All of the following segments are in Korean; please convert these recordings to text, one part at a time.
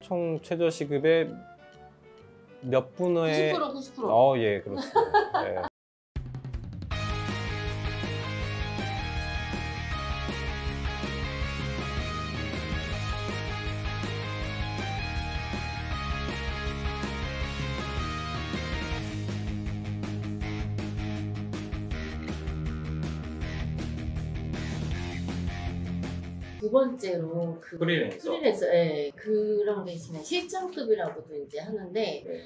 총 최저시급의 몇 분의 90%. 예, 그렇습니다. 네. 두 번째로 그 프리랜서, 예, 그런 게 있으면 실전급이라고도 이제 하는데 네.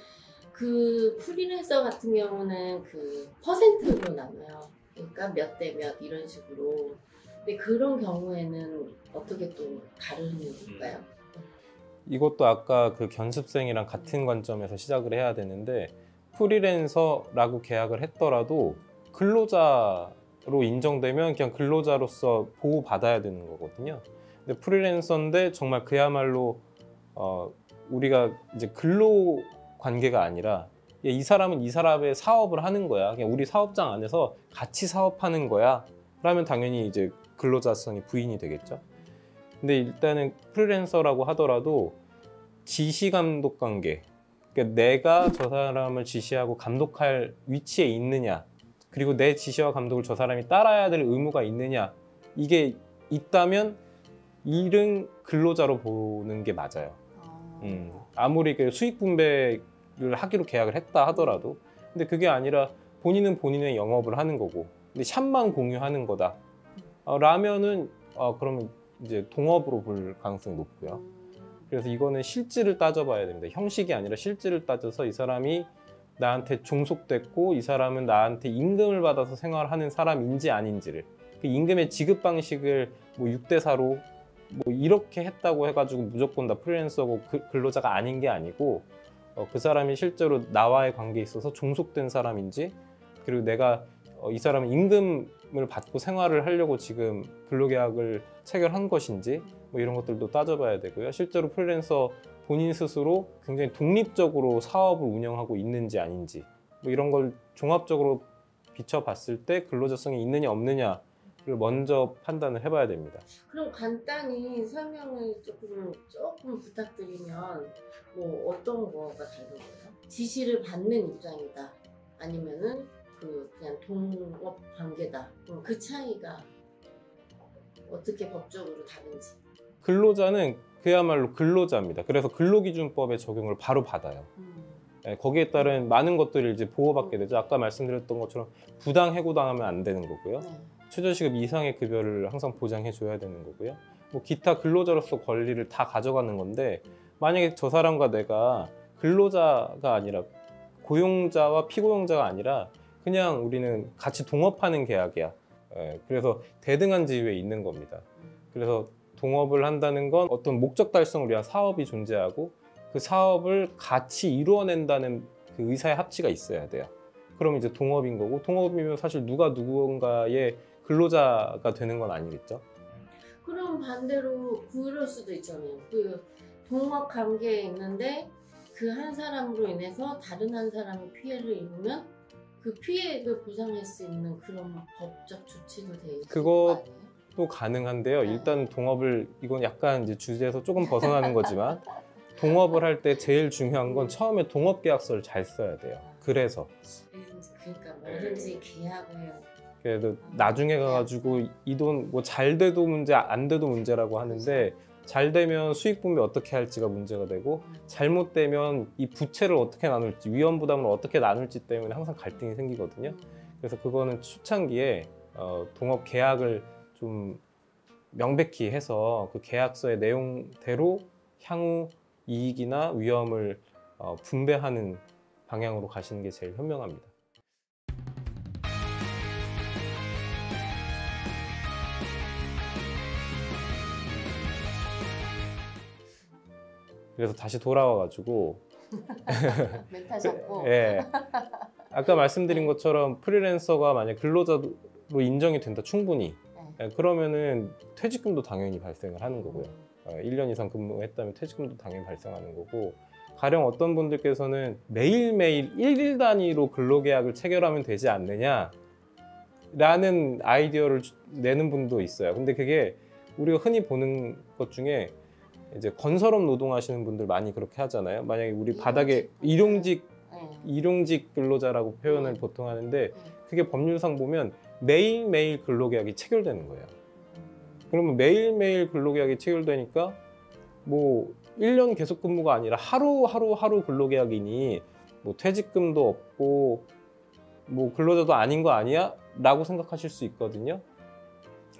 그 프리랜서 같은 경우는 그 퍼센트로 나눠요. 그러니까 몇 대 몇 이런 식으로. 근데 그런 경우에는 어떻게 또 다른 이유일까요? 이것도 아까 그 견습생이랑 같은 관점에서 시작을 해야 되는데, 프리랜서라고 계약을 했더라도 근로자로 인정되면 그냥 근로자로서 보호받아야 되는 거거든요. 근데 프리랜서인데 정말 그야말로 우리가 이제 근로 관계가 아니라 이 사람은 이 사람의 사업을 하는 거야. 그냥 우리 사업장 안에서 같이 사업하는 거야. 그러면 당연히 이제 근로자성이 부인이 되겠죠. 근데 일단은 프리랜서라고 하더라도 지시 감독 관계, 그러니까 내가 저 사람을 지시하고 감독할 위치에 있느냐, 그리고 내 지시와 감독을 저 사람이 따라야 될 의무가 있느냐, 이게 있다면 일은 근로자로 보는 게 맞아요. 아무리 그 수익 분배를 하기로 계약을 했다 하더라도. 근데 그게 아니라 본인은 본인의 영업을 하는 거고, 근데 샵만 공유하는 거다 라면은 그러면 이제 동업으로 볼 가능성이 높고요. 그래서 이거는 실질을 따져봐야 됩니다. 형식이 아니라 실질을 따져서 이 사람이 나한테 종속됐고 이 사람은 나한테 임금을 받아서 생활하는 사람인지 아닌지를, 그 임금의 지급 방식을 뭐 6대4로 뭐 이렇게 했다고 해가지고 무조건 다 프리랜서고 근로자가 아닌 게 아니고, 그 사람이 실제로 나와의 관계에 있어서 종속된 사람인지, 그리고 내가 이 사람은 임금을 받고 생활을 하려고 지금 근로계약을 체결한 것인지, 뭐 이런 것들도 따져봐야 되고요. 실제로 프리랜서 본인 스스로 굉장히 독립적으로 사업을 운영하고 있는지 아닌지, 뭐 이런 걸 종합적으로 비춰봤을 때 근로자성이 있느냐 없느냐를 먼저 판단을 해봐야 됩니다. 그럼 간단히 설명을 조금 부탁드리면 뭐 어떤 거가 다른 거예요? 지시를 받는 입장이다, 아니면은 그냥 동업 관계다, 그 차이가 어떻게 법적으로 다른지. 근로자는 그야말로 근로자입니다. 그래서 근로기준법의 적용을 바로 받아요. 거기에 따른 많은 것들을 이제 보호받게 되죠. 아까 말씀드렸던 것처럼 부당 해고당하면 안 되는 거고요. 최저시급 이상의 급여를 항상 보장해 줘야 되는 거고요. 뭐 기타 근로자로서 권리를 다 가져가는 건데, 만약에 저 사람과 내가 근로자가 아니라 고용자와 피고용자가 아니라 그냥 우리는 같이 동업하는 계약이야. 그래서 대등한 지위에 있는 겁니다. 그래서 동업을 한다는 건 어떤 목적 달성을 위한 사업이 존재하고 그 사업을 같이 이루어낸다는 그 의사의 합치가 있어야 돼요. 그럼 이제 동업인 거고, 동업이면 사실 누가 누군가의 근로자가 되는 건 아니겠죠. 그럼 반대로 그럴 수도 있잖아요. 그 동업 관계에 있는데 그 한 사람으로 인해서 다른 한 사람이 피해를 입으면 그 피해를 보상할 수 있는 그런 법적 조치도 돼 있는 거 아니에요? 또 가능한데요. 일단 동업을, 이건 약간 이제 주제에서 조금 벗어나는 거지만 동업을 할 때 제일 중요한 건 처음에 동업계약서를 잘 써야 돼요. 그래서 그러니까 뭐든지 계약을, 그래도 나중에 가가지고 이 돈 뭐 잘 돼도 문제 안 돼도 문제라고 하는데, 잘 되면 수익 분배 어떻게 할지가 문제가 되고, 잘못되면 이 부채를 어떻게 나눌지, 위험 부담을 어떻게 나눌지 때문에 항상 갈등이 생기거든요. 그래서 그거는 초창기에 동업 계약을 좀 명백히 해서 그 계약서의 내용대로 향후 이익이나 위험을 분배하는 방향으로 가시는 게 제일 현명합니다. 그래서 다시 돌아와가지고 멘탈 잡고. 예, 아까 말씀드린 것처럼 프리랜서가 만약 근로자로 인정이 된다, 충분히, 그러면은 퇴직금도 당연히 발생을 하는 거고요. 1년 이상 근무했다면 퇴직금도 당연히 발생하는 거고, 가령 어떤 분들께서는 매일매일 1일 단위로 근로계약을 체결하면 되지 않느냐 라는 아이디어를 내는 분도 있어요. 근데 그게 우리가 흔히 보는 것 중에 이제 건설업 노동하시는 분들 많이 그렇게 하잖아요. 만약에 우리 바닥에 일용직 근로자라고 표현을 보통 하는데 그게 법률상 보면 매일매일 근로계약이 체결되는 거예요. 그러면 매일매일 근로계약이 체결되니까 뭐 1년 계속 근무가 아니라 하루 근로계약이니 뭐 퇴직금도 없고 뭐 근로자도 아닌 거 아니야? 라고 생각하실 수 있거든요.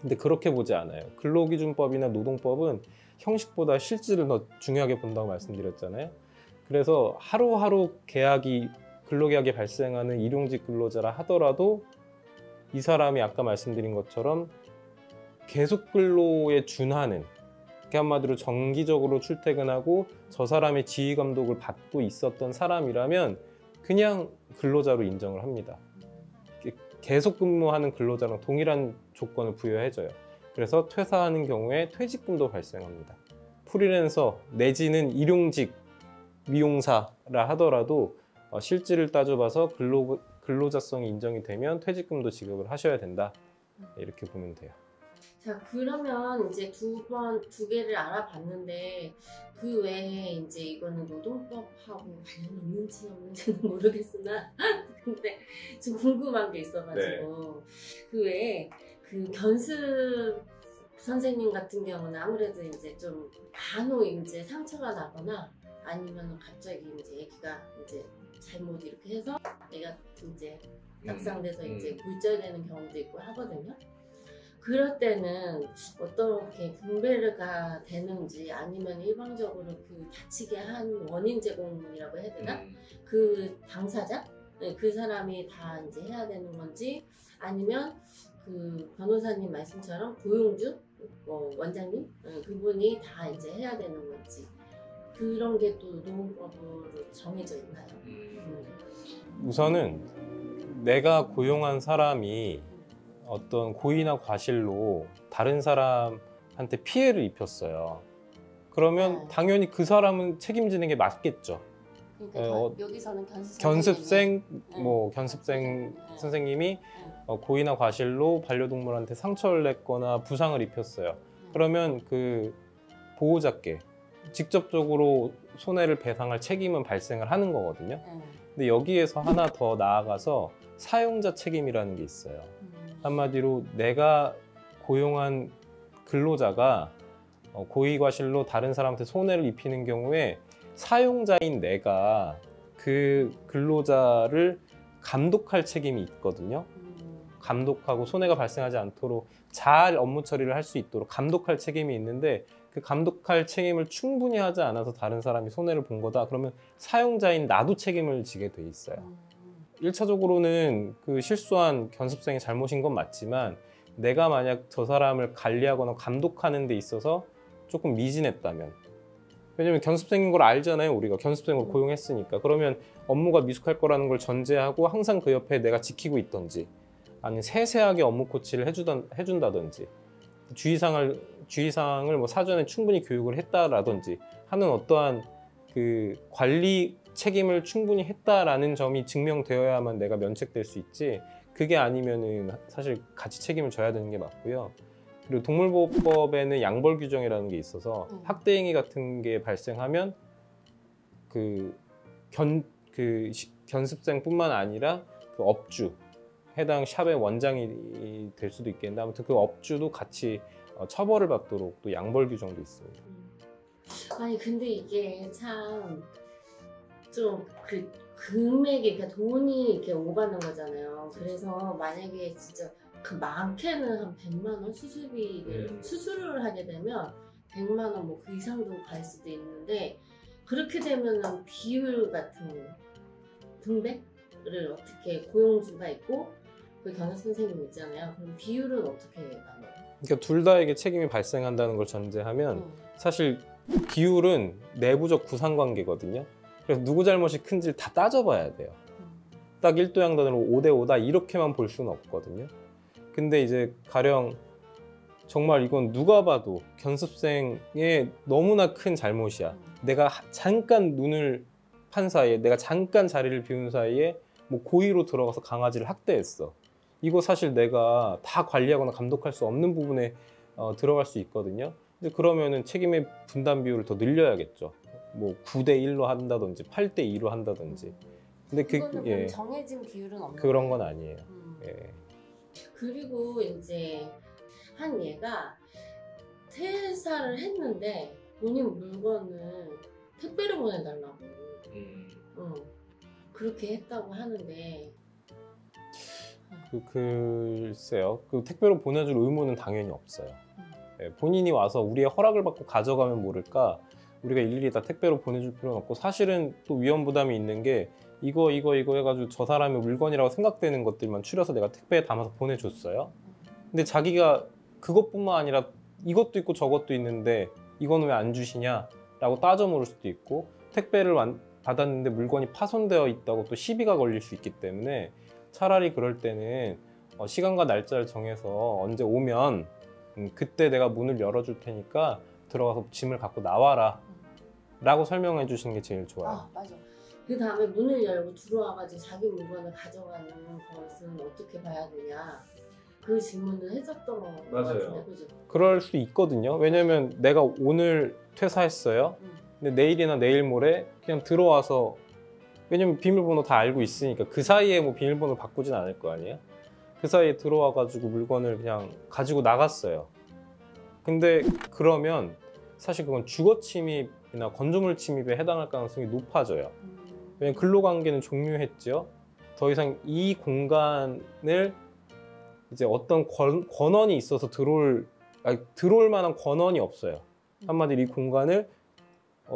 근데 그렇게 보지 않아요. 근로기준법이나 노동법은 형식보다 실질을 더 중요하게 본다고 말씀드렸잖아요. 그래서 하루하루 근로계약이 발생하는 일용직 근로자라 하더라도 이 사람이 아까 말씀드린 것처럼 계속 근로에 준하는, 한마디로 정기적으로 출퇴근하고 저 사람의 지휘 감독을 받고 있었던 사람이라면 그냥 근로자로 인정을 합니다. 계속 근무하는 근로자랑 동일한 조건을 부여해줘요. 그래서 퇴사하는 경우에 퇴직금도 발생합니다. 프리랜서 내지는 일용직 미용사라 하더라도 실질을 따져봐서 근로자성이 인정이 되면 퇴직금도 지급을 하셔야 된다. 이렇게 보면 돼요. 자, 그러면 이제 두 개를 알아봤는데 그 외에 이제 이거는 노동법하고 관련이 있는지 없는지는 모르겠으나 근데 좀 궁금한 게 있어가지고 그 외에 그 견습 선생님 같은 경우는 아무래도 이제 좀 간혹 이제 상처가 나거나 아니면 갑자기 이제 애기가 이제 잘못 이렇게 해서 애가 이제 낙상돼서 이제 골절되는 경우도 있고 하거든요. 그럴 때는 어떻게 분배가 되는지 아니면 일방적으로 그 다치게 한 원인 제공이라고 해야 되나? 그 당사자? 그 사람이 다 이제 해야 되는 건지 아니면 그 변호사님 말씀처럼 고용주? 원장님? 그분이 다 이제 해야 되는 건지 그런 게 또 노동법으로 정해져 있나요? 우선은 내가 고용한 사람이 어떤 고의나 과실로 다른 사람한테 피해를 입혔어요. 그러면 당연히 그 사람은 책임지는 게 맞겠죠. 그러니까 여기서는 견습생 선생님이 고의나 과실로 반려동물한테 상처를 냈거나 부상을 입혔어요. 그러면 그 보호자께 직접적으로 손해를 배상할 책임은 발생을 하는 거거든요. 근데 여기에서 하나 더 나아가서 사용자 책임이라는 게 있어요. 한마디로 내가 고용한 근로자가 고의과실로 다른 사람한테 손해를 입히는 경우에 사용자인 내가 그 근로자를 감독할 책임이 있거든요. 감독하고 손해가 발생하지 않도록 잘 업무 처리를 할 수 있도록 감독할 책임이 있는데 그 감독할 책임을 충분히 하지 않아서 다른 사람이 손해를 본 거다. 그러면 사용자인 나도 책임을 지게 돼 있어요. 1차적으로는 그 실수한 견습생의 잘못인 건 맞지만 내가 만약 저 사람을 관리하거나 감독하는 데 있어서 조금 미진했다면, 왜냐면 견습생인 걸 알잖아요. 우리가 견습생으로 고용했으니까. 그러면 업무가 미숙할 거라는 걸 전제하고 항상 그 옆에 내가 지키고 있던지 아니면 세세하게 업무 코치를 해준다든지 주의사항을 뭐 사전에 충분히 교육을 했다라든지 하는 어떠한 그 관리 책임을 충분히 했다라는 점이 증명되어야만 내가 면책될 수 있지, 그게 아니면은 사실 같이 책임을 져야 되는 게 맞고요. 그리고 동물보호법에는 양벌 규정이라는 게 있어서 학대 행위 같은 게 발생하면 견습생뿐만 아니라 그 업주, 해당 샵의 원장이 될 수도 있겠는데 아무튼 그 업주도 같이 처벌을 받도록 또 양벌 규정도 있습니다. 아니 근데 이게 참 좀 그 금액이 그러니까 돈이 이렇게 오가는 거잖아요. 그래서 만약에 진짜 그 많게는 한 100만 원 수술을 하게 되면 100만 원 뭐 그 이상도 갈 수도 있는데, 그렇게 되면은 비율 같은 분배를 어떻게, 고용주가 있고 그 견습 선생님 있잖아요. 그럼 비율은 어떻게 나눠요? 그러니까 둘 다에게 책임이 발생한다는 걸 전제하면 사실 비율은 내부적 구상관계거든요. 그래서 누구 잘못이 큰지 다 따져봐야 돼요. 딱 1도 양단으로 5대 5다 이렇게만 볼 수는 없거든요. 근데 이제 가령 정말 이건 누가 봐도 견습생의 너무나 큰 잘못이야. 내가 잠깐 눈을 판 사이에, 내가 잠깐 자리를 비운 사이에 뭐 고의로 들어가서 강아지를 학대했어. 이거 사실 내가 다 관리하거나 감독할 수 없는 부분에 들어갈 수 있거든요. 이제 그러면은 책임의 분담 비율을 더 늘려야겠죠. 뭐 9대 1로 한다든지 8대 2로 한다든지. 근데 그거는 예, 정해진 비율은 없는 그런 거예요? 건 아니에요. 예. 그리고 이제 한 얘가 퇴사를 했는데 본인 물건을 택배로 보내달라고 그렇게 했다고 하는데 글쎄요. 그 택배로 보내줄 의무는 당연히 없어요. 예, 본인이 와서 우리의 허락을 받고 가져가면 모를까 우리가 일일이 다 택배로 보내줄 필요는 없고 사실은 또 위험 부담이 있는 게 이거 해가지고 저 사람의 물건이라고 생각되는 것들만 추려서 내가 택배에 담아서 보내줬어요. 근데 자기가 그것뿐만 아니라 이것도 있고 저것도 있는데 이건 왜 안 주시냐 라고 따져 물을 수도 있고 택배를 받았는데 물건이 파손되어 있다고 또 시비가 걸릴 수 있기 때문에 차라리 그럴 때는 시간과 날짜를 정해서 언제 오면 그때 내가 문을 열어줄 테니까 들어가서 짐을 갖고 나와라 라고 설명해 주시는 게 제일 좋아요. 아 맞아. 그 다음에 문을 열고 들어와가지고 자기 물건을 가져가는 것은 어떻게 봐야 되냐 그 질문을 했었던 것 맞아요. 같은데 그죠? 그럴 수 있거든요. 왜냐면 내가 오늘 퇴사했어요. 근데 내일이나 내일 모레 그냥 들어와서 왜냐면 비밀번호 다 알고 있으니까 그 사이에 뭐 비밀번호 바꾸진 않을 거 아니에요. 그 사이에 들어와가지고 물건을 그냥 가지고 나갔어요. 근데 그러면 사실 그건 주거 침입이나 건조물 침입에 해당할 가능성이 높아져요. 왜냐면 근로관계는 종료했죠. 더 이상 이 공간을 이제 어떤 권한이 있어서 들어올 만한 권한이 없어요. 한마디로 이 공간을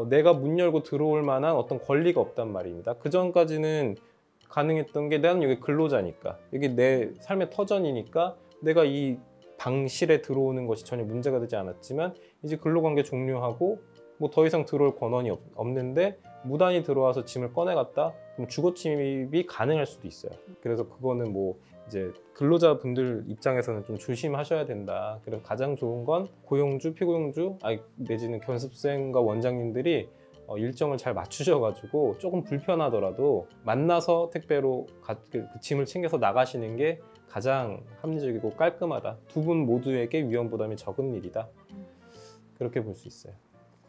내가 문 열고 들어올 만한 어떤 권리가 없단 말입니다. 그 전까지는 가능했던 게 나는 여기 근로자니까 여기 내 삶의 터전이니까 내가 이 방실에 들어오는 것이 전혀 문제가 되지 않았지만 이제 근로관계 종료하고 뭐 더 이상 들어올 권한이 없는데 무단히 들어와서 짐을 꺼내갔다 그럼 주거 침입이 가능할 수도 있어요. 그래서 그거는 뭐 이제 근로자분들 입장에서는 좀 조심하셔야 된다. 그래서 가장 좋은 건 고용주, 피고용주 내지는 견습생과 원장님들이 일정을 잘 맞추셔가지고 조금 불편하더라도 만나서 택배로 그 짐을 챙겨서 나가시는 게 가장 합리적이고 깔끔하다. 두 분 모두에게 위험 부담이 적은 일이다. 그렇게 볼 수 있어요.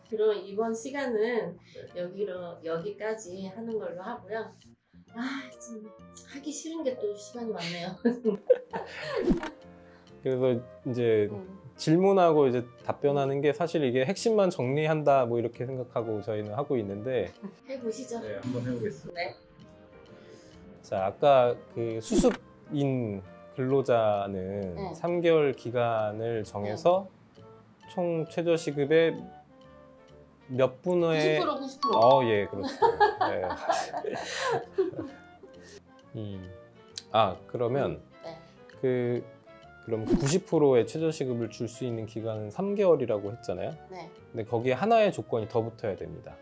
그럼 이번 시간은 여기까지 하는 걸로 하고요. 좀 하기 싫은 게 또 시간이 많네요. 그래서 이제 질문하고 이제 답변하는 게 사실 이게 핵심만 정리한다 뭐 이렇게 생각하고 저희는 하고 있는데 해보시죠. 네, 한번 해보겠습니다. 네. 자, 아까 그 수습인 근로자는 네. 3개월 기간을 정해서 총 최저시급의 몇 분의 90%. 예, 그렇습니다. 네. 그러면 네. 그럼 90%의 최저시급을 줄 수 있는 기간은 3개월이라고 했잖아요. 네. 근데 거기에 하나의 조건이 더 붙어야 됩니다.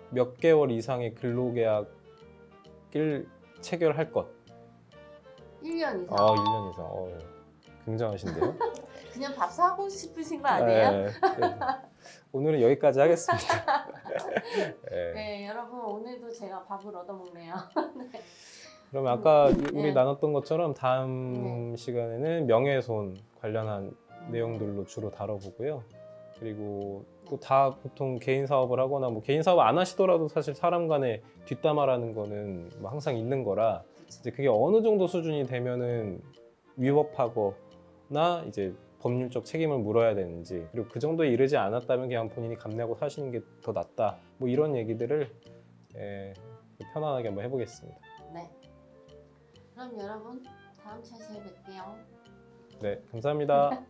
몇 개월 이상의 근로계약을 체결할 것. 1년 이상. 1년 이상. 굉장하신데요? 그냥 밥 사고 싶으신 거 아니에요? 네. 오늘은 여기까지 하겠습니다. 네. 네, 여러분 오늘도 제가 밥을 얻어먹네요. 네. 그러면 아까 우리 네. 나눴던 것처럼 다음 시간에는 명예훼손 관련한 내용들로 주로 다뤄보고요. 그리고 또 다 보통 개인 사업을 하거나 뭐 개인 사업 안 하시더라도 사실 사람 간의 뒷담화라는 거는 뭐 항상 있는 거라 이제 그게 어느 정도 수준이 되면은 위법하거나 이제 법률적 책임을 물어야 되는지 그리고 그 정도에 이르지 않았다면 그냥 본인이 감내하고 사시는 게 더 낫다 뭐 이런 얘기들을 편안하게 한번 해보겠습니다. 네. 그럼 여러분 다음 차시에 뵐게요. 네, 감사합니다.